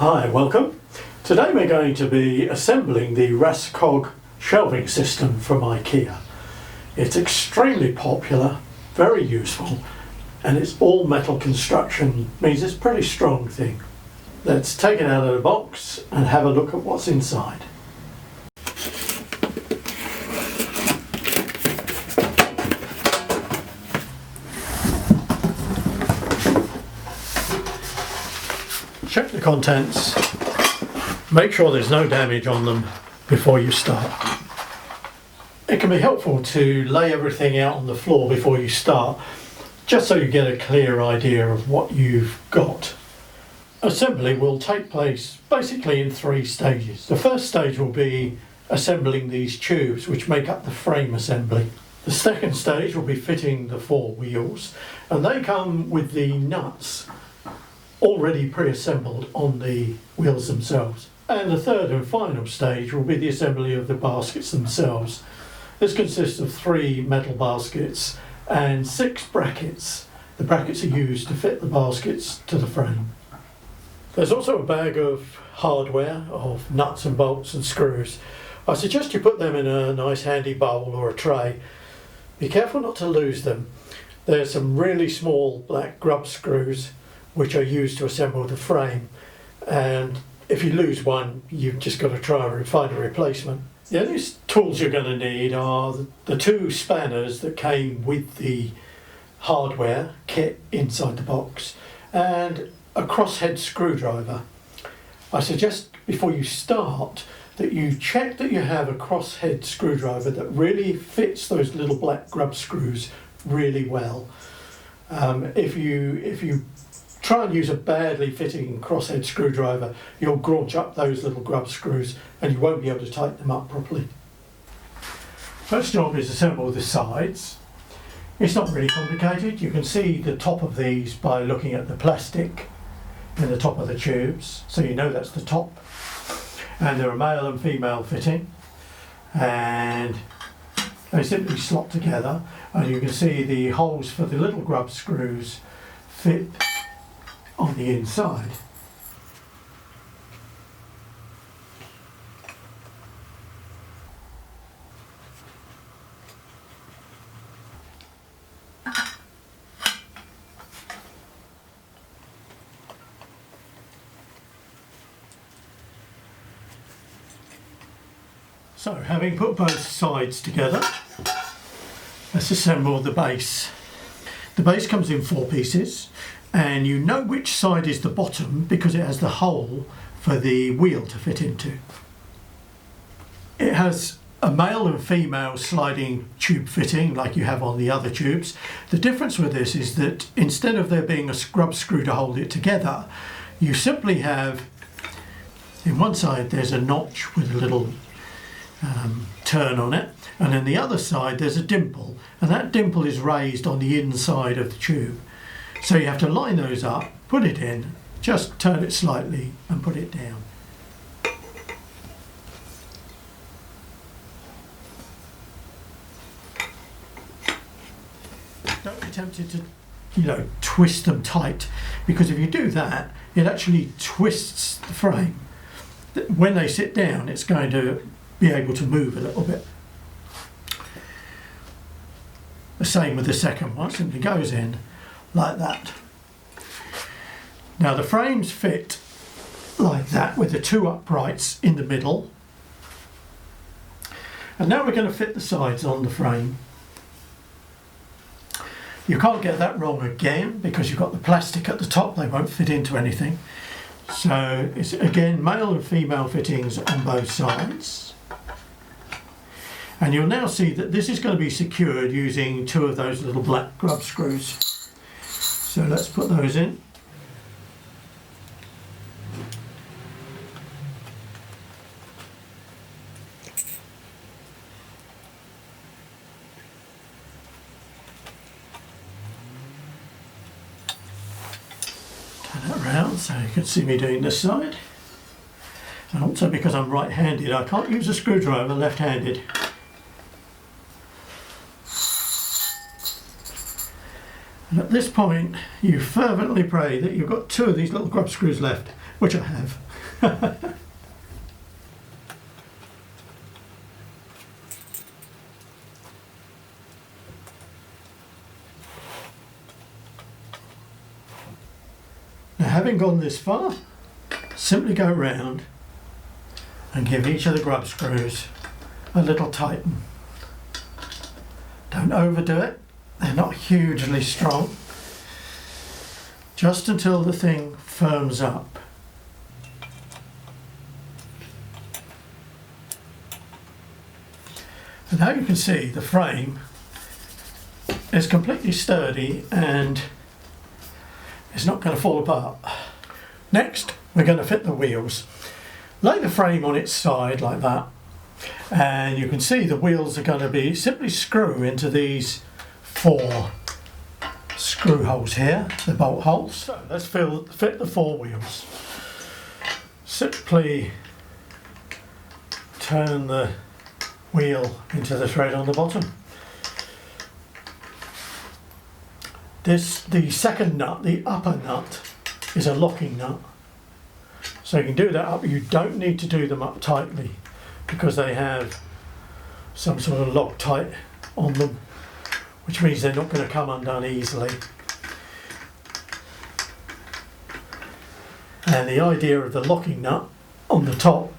Hi, welcome. Today we're going to be assembling the Raskog shelving system from Ikea. It's extremely popular, very useful, and it's all metal construction, means it's a pretty strong thing. Let's take it out of the box and have a look at what's inside. Check the contents, make sure there's no damage on them before you start. It can be helpful to lay everything out on the floor before you start, just so you get a clear idea of what you've got. Assembly will take place basically in 3 stages. The first stage will be assembling these tubes which make up the frame assembly. The second stage will be fitting the 4 wheels, and they come with the nuts already pre-assembled on the wheels themselves. And the third and final stage will be the assembly of the baskets themselves. This consists of 3 metal baskets and 6 brackets. The brackets are used to fit the baskets to the frame. There's also a bag of hardware, of nuts and bolts and screws. I suggest you put them in a nice handy bowl or a tray. Be careful not to lose them. There's some really small black grub screws which are used to assemble the frame, and if you lose one you've just got to try and find a replacement. The only tools you're going to need are the 2 spanners that came with the hardware kit inside the box and a crosshead screwdriver. I suggest before you start that you check that you have a crosshead screwdriver that really fits those little black grub screws really well. If you try and use a badly fitting crosshead screwdriver, you'll graunch up those little grub screws and you won't be able to tighten them up properly. First job is assemble the sides. It's not really complicated. You can see the top of these by looking at the plastic in the top of the tubes, so you know that's the top. And they're a male and female fitting, and they simply slot together, and you can see the holes for the little grub screws fit on the inside. So, having put both sides together, let's assemble the base. The base comes in 4 pieces, and you know which side is the bottom because it has the hole for the wheel to fit into. It has a male and female sliding tube fitting like you have on the other tubes. The difference with this is that instead of there being a grub screw to hold it together, you simply have, in one side there's a notch with a little turn on it, and then the other side there's a dimple, and that dimple is raised on the inside of the tube. So you have to line those up, put it in, just turn it slightly and put it down. Don't be tempted to, twist them tight, because if you do that, it actually twists the frame. When they sit down, it's going to be able to move a little bit. The same with the second one, simply goes in like that. Now the frames fit like that with the 2 uprights in the middle. And now we're going to fit the sides on the frame. You can't get that wrong again because you've got the plastic at the top, they won't fit into anything. So it's again male and female fittings on both sides. And you'll now see that this is going to be secured using 2 of those little black grub screws. So let's put those in. Turn it around so you can see me doing this side. And also because I'm right-handed, I can't use a screwdriver left-handed. And at this point, you fervently pray that you've got 2 of these little grub screws left, which I have. Now, having gone this far, simply go round and give each of the grub screws a little tighten. Don't overdo it, they're not hugely strong, just until the thing firms up. And now you can see the frame is completely sturdy and it's not going to fall apart. Next, we're going to fit the wheels. Lay the frame on its side like that, and you can see the wheels are going to be simply screw into these 4 screw holes here, the bolt holes. So let's fit the 4 wheels. Simply turn the wheel into the thread on the bottom. The second nut, the upper nut, is a locking nut. So you can do that up, you don't need to do them up tightly because they have some sort of Loctite on them, which means they're not going to come undone easily. And the idea of the locking nut on the top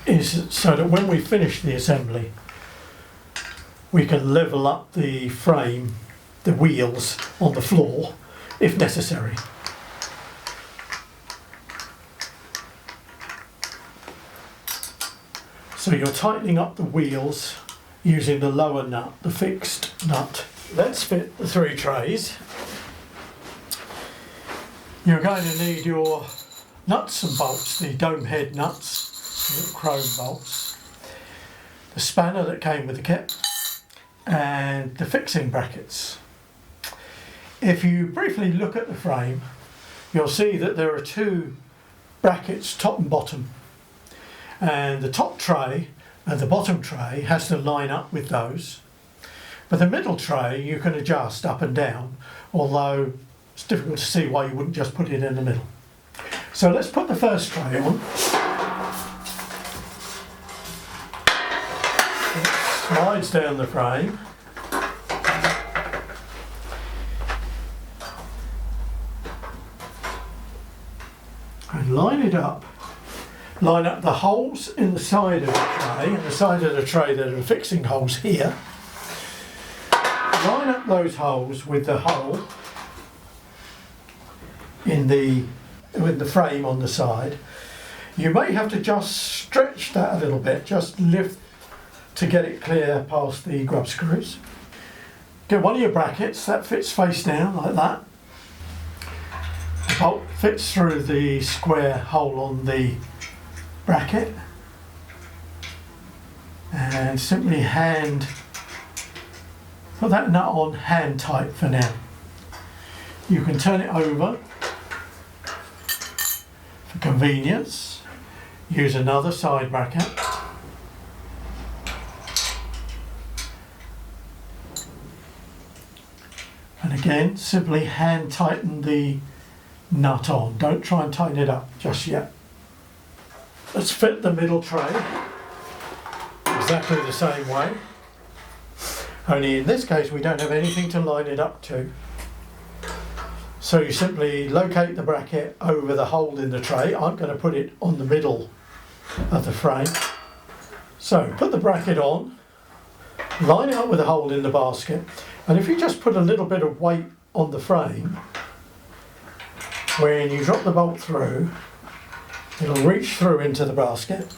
is so that when we finish the assembly, we can level up the frame, the wheels on the floor if necessary. So you're tightening up the wheels using the lower nut, the fixed nut. Let's fit the 3 trays. You're going to need your nuts and bolts, the dome head nuts, the chrome bolts, the spanner that came with the kit, and the fixing brackets. If you briefly look at the frame, you'll see that there are 2 brackets, top and bottom, and the top tray and the bottom tray has to line up with those, but the middle tray you can adjust up and down, although it's difficult to see why you wouldn't just put it in the middle. So let's put the first tray on. It slides down the frame. And line it up. Line up the holes in the side of the tray, and the side of the tray that are fixing holes here. Line up those holes with the hole in the frame on the side. You may have to just stretch that a little bit, just lift to get it clear past the grub screws. Get one of your brackets that fits face down like that. The bolt fits through the square hole on the bracket, and simply put that nut on hand tight for now. You can turn it over for convenience, use another side bracket, and again simply hand tighten the nut on. Don't try and tighten it up just yet. Let's fit the middle tray exactly the same way, only in this case we don't have anything to line it up to. So you simply locate the bracket over the hole in the tray. I'm going to put it on the middle of the frame. So put the bracket on, line it up with a hole in the basket, and if you just put a little bit of weight on the frame, when you drop the bolt through, it'll reach through into the basket,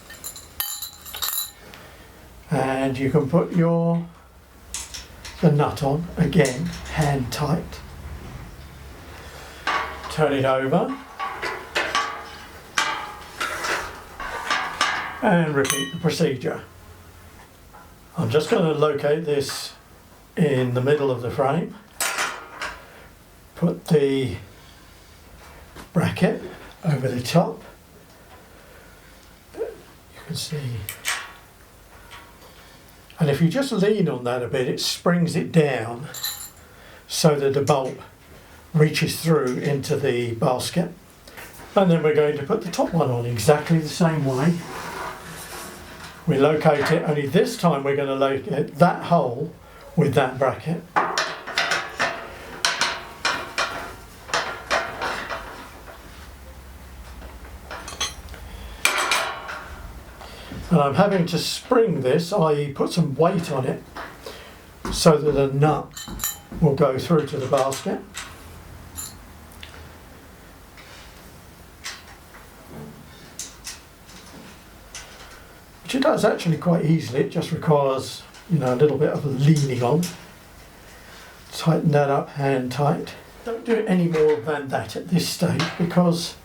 and you can put the nut on, again hand tight. Turn it over and repeat the procedure. I'm just going to locate this in the middle of the frame, put the bracket over the top. You can see, and if you just lean on that a bit, it springs it down so that the bolt reaches through into the basket. And then we're going to put the top one on exactly the same way. We locate it, only this time we're going to locate that hole with that bracket. And I'm having to spring this, i.e. put some weight on it, so that the nut will go through to the basket. Which it does actually quite easily, it just requires, you know, a little bit of leaning on. Tighten that up hand tight. Don't do it any more than that at this stage, because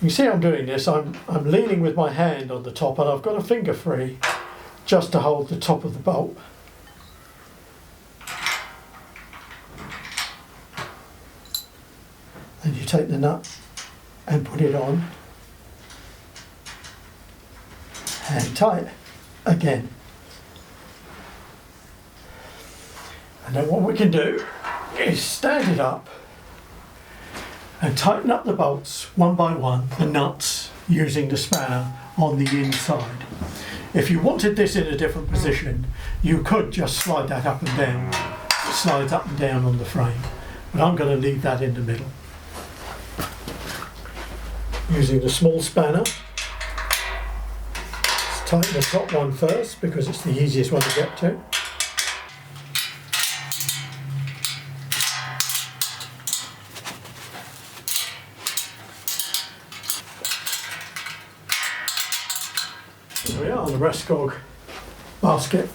you see I'm doing this, I'm leaning with my hand on the top and I've got a finger free just to hold the top of the bolt. Then you take the nut and put it on, hand tight again. And then what we can do is stand it up and tighten up the bolts one by one, the nuts, using the spanner on the inside. If you wanted this in a different position, you could just slide that up and down. It slides up and down on the frame. But I'm going to leave that in the middle. Using the small spanner. Let's tighten the top one first because it's the easiest one to get to. There we are, the Raskog basket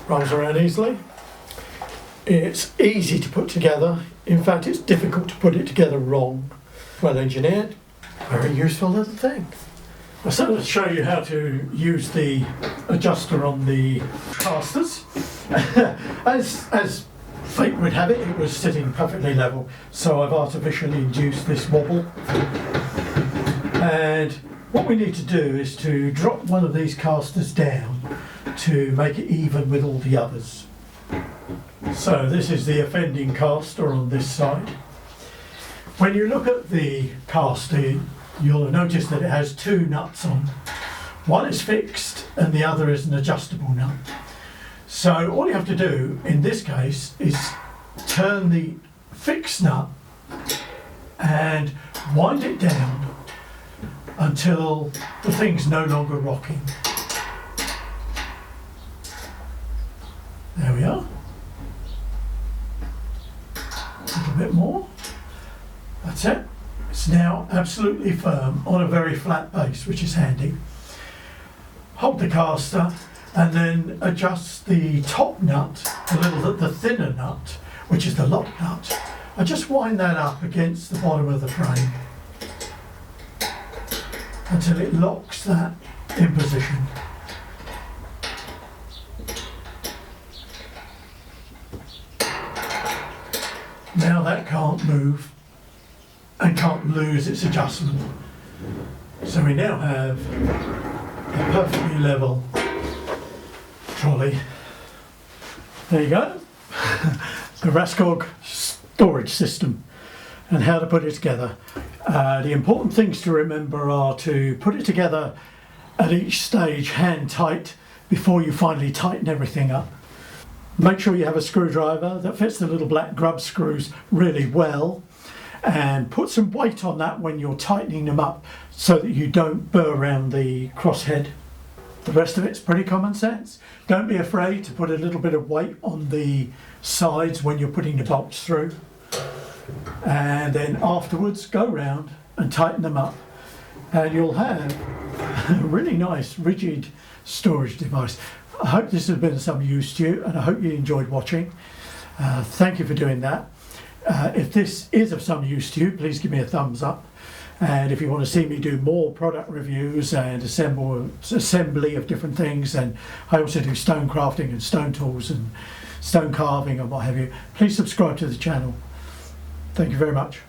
rolls around easily. It's easy to put together. In fact, it's difficult to put it together wrong. Well engineered, very useful little thing. I started to show you how to use the adjuster on the casters. as fate would have it, it was sitting perfectly level, so I've artificially induced this wobble. And what we need to do is to drop one of these casters down to make it even with all the others. So this is the offending caster on this side. When you look at the caster, you'll notice that it has two nuts on. One is fixed and the other is an adjustable nut. So all you have to do in this case is turn the fixed nut and wind it down until the thing's no longer rocking. There we are. A little bit more. That's it. It's now absolutely firm on a very flat base, which is handy. Hold the caster and then adjust the top nut, the thinner nut, which is the lock nut. I just wind that up against the bottom of the frame until it locks that in position. Now that can't move and can't lose its adjustment. So we now have a perfectly level trolley. There you go. The Raskog storage system and how to put it together. The important things to remember are to put it together at each stage hand tight before you finally tighten everything up. Make sure you have a screwdriver that fits the little black grub screws really well, and put some weight on that when you're tightening them up so that you don't burr around the crosshead. The rest of it's pretty common sense. Don't be afraid to put a little bit of weight on the sides when you're putting the bolts through. And then afterwards go round and tighten them up and you'll have a really nice rigid storage device. I hope this has been of some use to you and I hope you enjoyed watching. Thank you for doing that. If this is of some use to you, please give me a thumbs up. And if you want to see me do more product reviews and assembly of different things, and I also do stone crafting and stone tools and stone carving and what have you, please subscribe to the channel. Thank you very much.